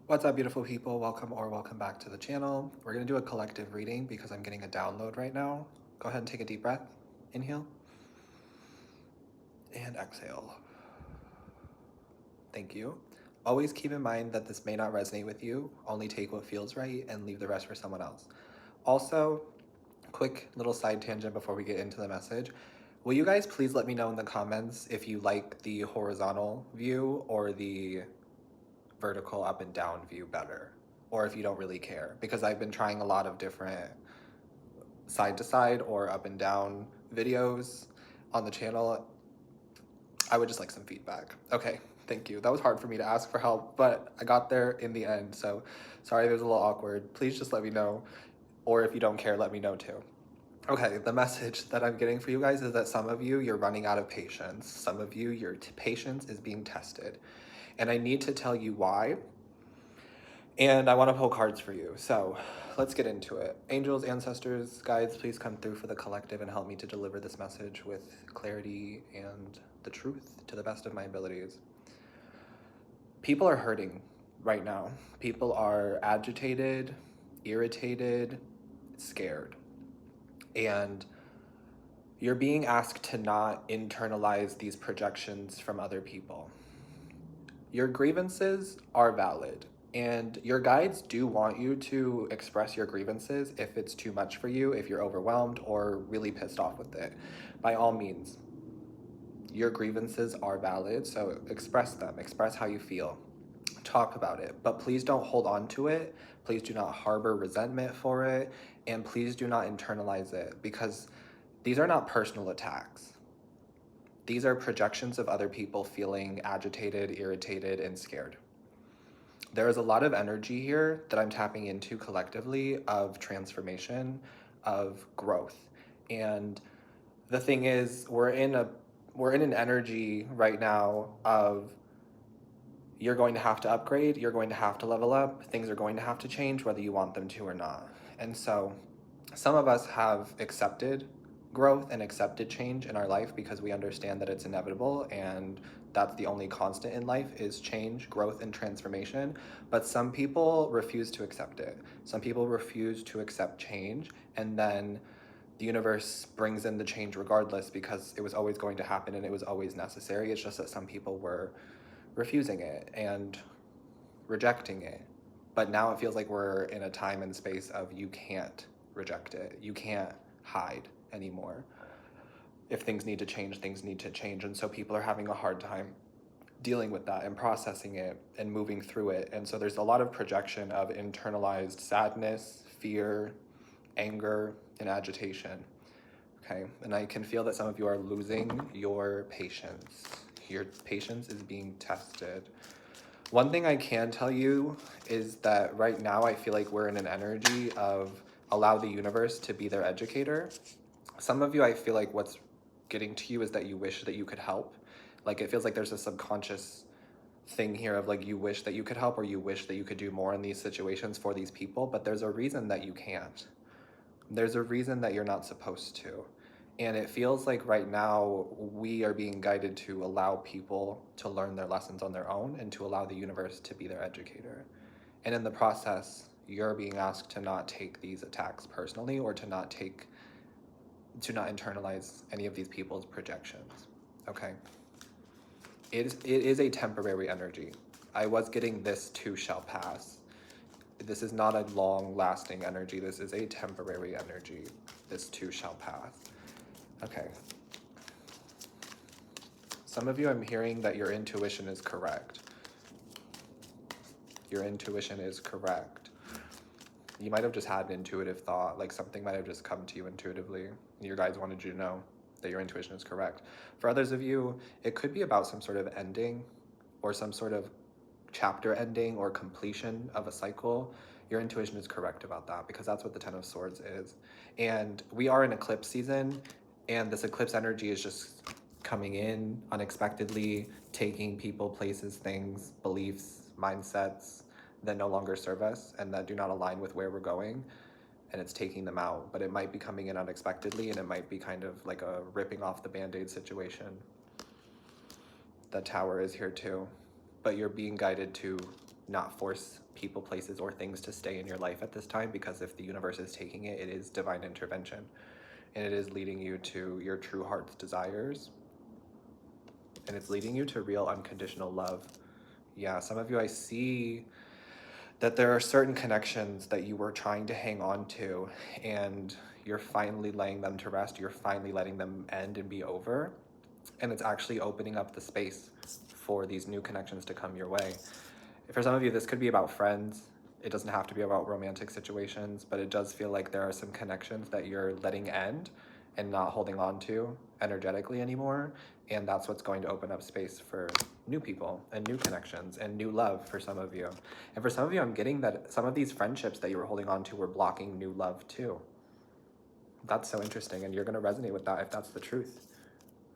What's up, beautiful people? Welcome back to the channel. We're gonna do a collective reading because I'm getting a download right now. Go ahead and take a deep breath. Inhale and exhale. Thank you. Always keep in mind that this may not resonate with you. Only take what feels right and leave the rest for someone else. Also, quick little side tangent before we get into the message. Will you guys please let me know in the comments if you like the horizontal view or the vertical up and down view better, or if you don't really care, because I've been trying a lot of different side to side or up and down videos on the channel. I would just like some feedback. Okay, thank you. That was hard for me to ask for help, but I got there in the end, so sorry it was a little awkward. Please just let me know, or if you don't care, let me know too. Okay, the message that I'm getting for you guys is that some of you, you're running out of patience. Some of you, your patience is being tested. And I need to tell you why. And I want to pull cards for you. So let's get into it. Angels, ancestors, guides, please come through for the collective and help me to deliver this message with clarity and the truth to the best of my abilities. People are hurting right now. People are agitated, irritated, scared. And you're being asked to not internalize these projections from other people. Your grievances are valid, and your guides do want you to express your grievances if it's too much for you, if you're overwhelmed or really pissed off with it. By all means, your grievances are valid, so express them, express how you feel, talk about it, but please don't hold on to it. Please do not harbor resentment for it, and please do not internalize it, because these are not personal attacks. These are projections of other people feeling agitated, irritated, and scared. There is a lot of energy here that I'm tapping into collectively of transformation, of growth. And the thing is, we're in an energy right now of you're going to have to upgrade, you're going to have to level up, things are going to have to change whether you want them to or not. And so some of us have accepted growth and accepted change in our life because we understand that it's inevitable, and that's the only constant in life is change, growth, and transformation. But some people refuse to accept it. Some people refuse to accept change, and then the universe brings in the change regardless because it was always going to happen and it was always necessary. It's just that some people were refusing it and rejecting it. But now it feels like we're in a time and space of you can't reject it. You can't hide anymore. If things need to change, things need to change. And so people are having a hard time dealing with that and processing it and moving through it. And so there's a lot of projection of internalized sadness, fear, anger, and agitation. Okay, and I can feel that some of you are losing your patience. Your patience is being tested. One thing I can tell you is that right now I feel like we're in an energy of allow the universe to be their educator. Some of you, I feel like what's getting to you is that you wish that you could help. Like it feels like there's a subconscious thing here of like you wish that you could help, or you wish that you could do more in these situations for these people, but there's a reason that you can't. There's a reason that you're not supposed to. And it feels like right now we are being guided to allow people to learn their lessons on their own and to allow the universe to be their educator. And in the process, you're being asked to not take these attacks personally, or to not internalize any of these people's projections. Okay? It is a temporary energy. I was getting this too shall pass. This is not a long-lasting energy. This is a temporary energy. This too shall pass. Okay. Some of you, I'm hearing that your intuition is correct. Your intuition is correct. You might have just had an intuitive thought, like something might have just come to you intuitively. Your guides wanted you to know that your intuition is correct. For others of you, it could be about some sort of ending or some sort of chapter ending or completion of a cycle. Your intuition is correct about that because that's what the Ten of Swords is. And we are in eclipse season, and this eclipse energy is just coming in unexpectedly, taking people, places, things, beliefs, mindsets that no longer serve us and that do not align with where we're going, and it's taking them out. But it might be coming in unexpectedly, and it might be kind of like a ripping off the band-aid situation. The Tower is here too, but you're being guided to not force people, places, or things to stay in your life at this time, because if the universe is taking it, it is divine intervention. And it is leading you to your true heart's desires. And it's leading you to real unconditional love. Yeah, some of you, I see that there are certain connections that you were trying to hang on to, and you're finally laying them to rest. You're finally letting them end and be over. And it's actually opening up the space for these new connections to come your way. For some of you, this could be about friends. It doesn't have to be about romantic situations, but it does feel like there are some connections that you're letting end and not holding on to energetically anymore. And that's what's going to open up space for new people and new connections and new love for some of you. And for some of you, I'm getting that some of these friendships that you were holding on to were blocking new love too. That's so interesting, and you're going to resonate with that if that's the truth.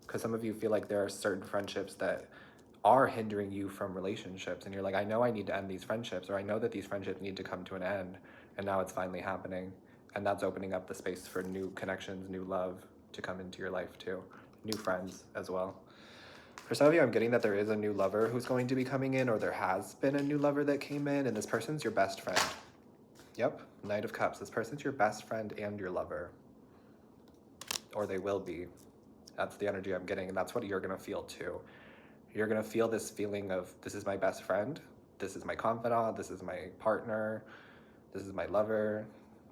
Because some of you feel like there are certain friendships that are hindering you from relationships, and you're like, I know I need to end these friendships, or I know that these friendships need to come to an end, and now it's finally happening. And that's opening up the space for new connections, new love to come into your life too, new friends as well. For some of you, I'm getting that there is a new lover who's going to be coming in, or there has been a new lover that came in, and this person's your best friend. Yep, Knight of Cups. This person's your best friend and your lover, or they will be. That's the energy I'm getting, and that's what you're gonna feel too. You're gonna feel this feeling of, this is my best friend, this is my confidant, this is my partner, this is my lover.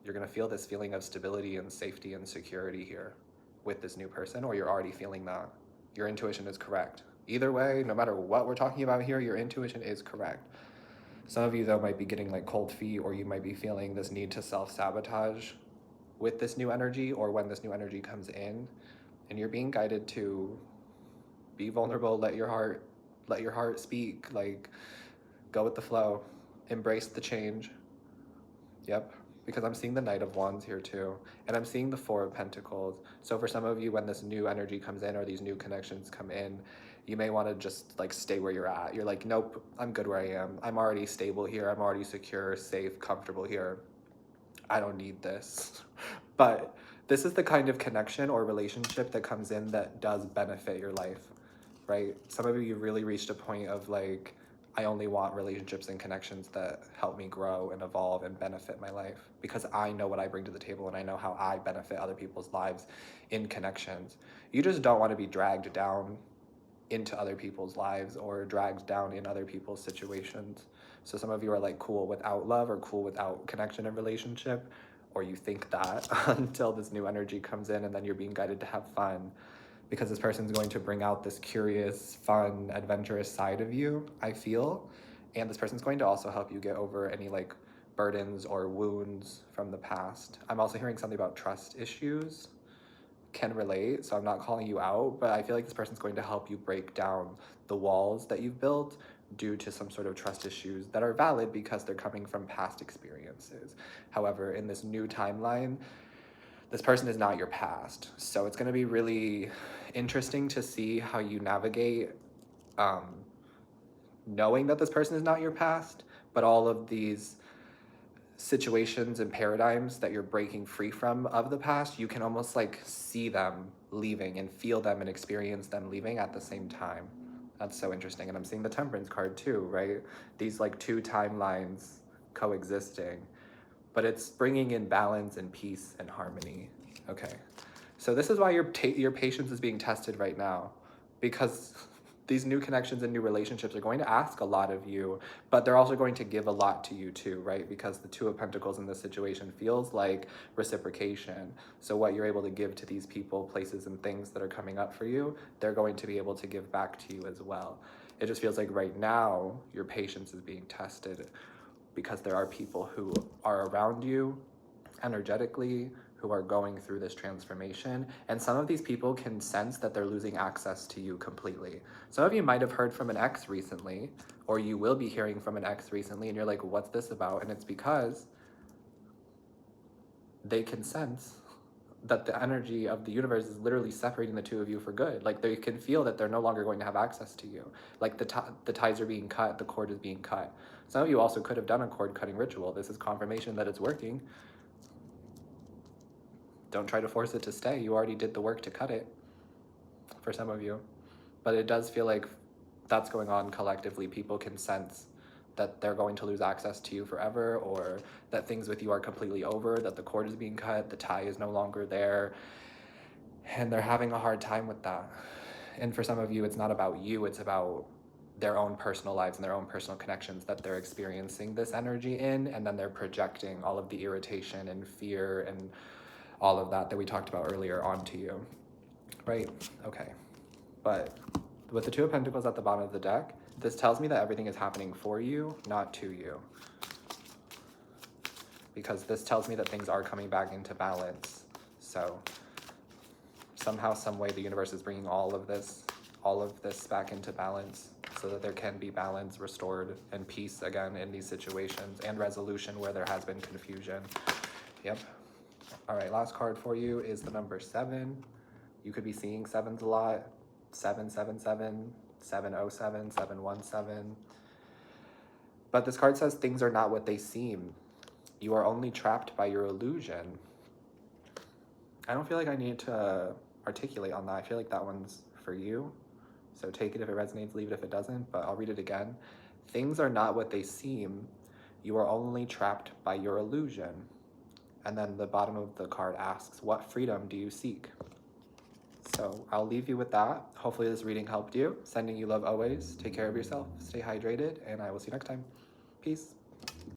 You're gonna feel this feeling of stability and safety and security here with this new person, or you're already feeling that. Your intuition is correct. Either way, no matter what we're talking about here, your intuition is correct. Some of you, though, might be getting like cold feet, or you might be feeling this need to self-sabotage with this new energy, or when this new energy comes in, and you're being guided to be vulnerable, let your heart speak, like, go with the flow, embrace the change. Yep, because I'm seeing the Knight of Wands here too, and I'm seeing the Four of Pentacles. So for some of you, when this new energy comes in, or these new connections come in, you may want to just like stay where you're at. You're like, nope, I'm good where I am. I'm already stable here. I'm already secure, safe, comfortable here. I don't need this. But this is the kind of connection or relationship that comes in that does benefit your life, right? Some of you really reached a point of like, I only want relationships and connections that help me grow and evolve and benefit my life, because I know what I bring to the table and I know how I benefit other people's lives in connections. You just don't want to be dragged down into other people's lives or dragged down in other people's situations. So some of you are like cool without love or cool without connection and relationship, or you think that until this new energy comes in, and then you're being guided to have fun, because this person's going to bring out this curious, fun, adventurous side of you, I feel. And this person's going to also help you get over any like burdens or wounds from the past. I'm also hearing something about trust issues. Can relate, so I'm not calling you out, but I feel like this person's going to help you break down the walls that you've built due to some sort of trust issues that are valid because they're coming from past experiences. However, in this new timeline, this person is not your past. So it's going to be really interesting to see how you navigate knowing that this person is not your past, but all of these situations and paradigms that you're breaking free from of the past, you can almost like see them leaving and feel them and experience them leaving at the same time. That's so interesting. And I'm seeing the Temperance card too, right? These like two timelines coexisting, but it's bringing in balance and peace and harmony. Okay, so this is why your patience is being tested right now, because these new connections and new relationships are going to ask a lot of you, but they're also going to give a lot to you too, right? Because the Two of Pentacles in this situation feels like reciprocation. So what you're able to give to these people, places, and things that are coming up for you, they're going to be able to give back to you as well. It just feels like right now your patience is being tested, because there are people who are around you energetically who are going through this transformation, and some of these people can sense that they're losing access to you completely. Some of you might have heard from an ex recently, or you will be hearing from an ex recently, and you're like, what's this about? And it's because they can sense that the energy of the universe is literally separating the two of you for good. Like they can feel that they're no longer going to have access to you. Like the ties are being cut, the cord is being cut. Some of you also could have done a cord cutting ritual. This is confirmation that it's working. Don't try to force it to stay. You already did the work to cut it, for some of you. But it does feel like that's going on collectively. People can sense that they're going to lose access to you forever, or that things with you are completely over, that the cord is being cut, the tie is no longer there, and they're having a hard time with that. And for some of you, it's not about you, it's about their own personal lives and their own personal connections that they're experiencing this energy in, and then they're projecting all of the irritation and fear and all of that we talked about earlier onto you, right? Okay, but with the Two of Pentacles at the bottom of the deck, this tells me that everything is happening for you, not to you. Because this tells me that things are coming back into balance. So somehow, some way, the universe is bringing all of this back into balance so that there can be balance restored and peace again in these situations, and resolution where there has been confusion. Yep. All right, last card for you is the number 7. You could be seeing 7s a lot. 777, 707, 717. But this card says things are not what they seem. You are only trapped by your illusion. I don't feel like I need to articulate on that. I feel like that one's for you. So take it if it resonates, leave it if it doesn't, but I'll read it again. Things are not what they seem. You are only trapped by your illusion. And then the bottom of the card asks, what freedom do you seek? So I'll leave you with that. Hopefully this reading helped you. Sending you love always. Take care of yourself. Stay hydrated. And I will see you next time. Peace.